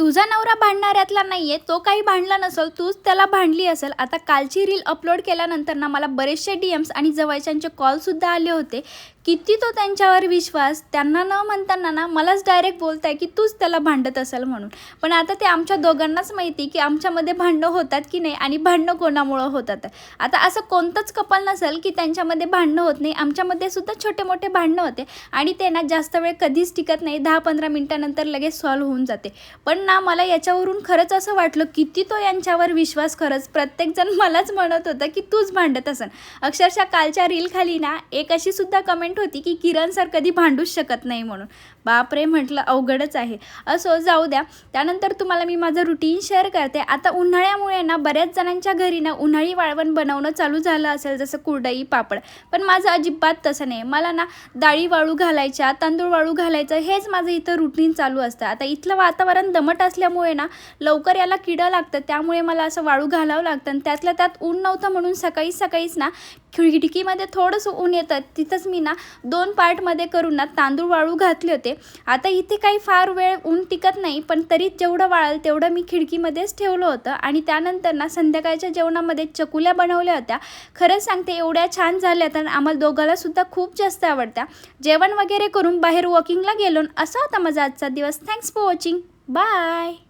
तुझा नवरा भांडणाऱ्यातला नाहीये, तो काही भांडला नसेल, तूच त्याला भांडली असेल. आता कालची रील अपलोड केल्यानंतर ना मला बरेचसे DMs आणि जवळच्यांचे कॉलसुद्धा आले होते. किती तो त्यांच्यावर विश्वास, त्यांना न म्हणताना ना मलाच डायरेक्ट बोलताय की तूच त्याला भांडत असेल म्हणून. पण आता ते आमच्या दोघांनाच माहिती की आमच्यामध्ये भांडणं होतात की नाही आणि भांडणं कोणामुळं होतात. आता असं कोणतंच कपल नसेल की त्यांच्यामध्ये भांडणं होत नाही. आमच्यामध्ये सुद्धा छोटे मोठे भांडणं होते आणि ते ना जास्त वेळ कधीच टिकत नाही. 10-15 मिनिटानंतर लगेच सॉल्व्ह होऊन जाते. पण ना मला याच्यावरून खरंच असं वाटलं किती तो यांच्यावर विश्वास. खरंच प्रत्येकजण मलाच म्हणत होतं की तूच भांडत असेल. अक्षरशः कालच्या रील खाली ना एक अशी सुद्धा कमेंट होती की किरण सर कधी भांडूच शकत नाही म्हणून. बापरे, म्हटलं अवघडच आहे. असो, जाऊ द्या. त्यानंतर तुम्हाला मी माझं रुटीन शेअर करते. आता उन्हाळ्यामुळे ना बऱ्याच जणांच्या घरी ना उन्हाळी वाळवण बनवणं चालू झालं असेल, जसं कुरडई, पापड. पण माझं अजिबात तसं नाही. मला ना डाळी वाळू घालायच्या, तांदूळ वाळू घालायचं, हेच माझं इथं रुटीन चालू असतं. आता इथलं वातावरण दमट असल्यामुळे ना लवकर याला किडं लागतं, त्यामुळे मला असं वाळू घालावं लागतं. आणि त्यातल्या त्यात ऊन नव्हतं म्हणून सकाळीच ना खिडकीमध्ये थोडंसं ऊन येतं, तिथंच मी ना 2 पार्टमध्ये करून ना तांदूळ वाळू घातले होते. आता इथे काही फार वेळ ऊन टिकत नाही, पण तरी जेवढं वाळेल तेवढं मी खिडकीमध्येच ठेवलं होतं. आणि त्यानंतर ना संध्याकाळच्या जेवणामध्ये चकुल्या बनवल्या होत्या. खरंच सांगते, एवढ्या छान झाल्या तर आम्हाला दोघांनासुद्धा खूप जास्त आवडत्या. जेवण वगैरे करून बाहेर वॉकिंगला गेलो. असा होता माझा आजचा दिवस. Thanks for watching. बाय.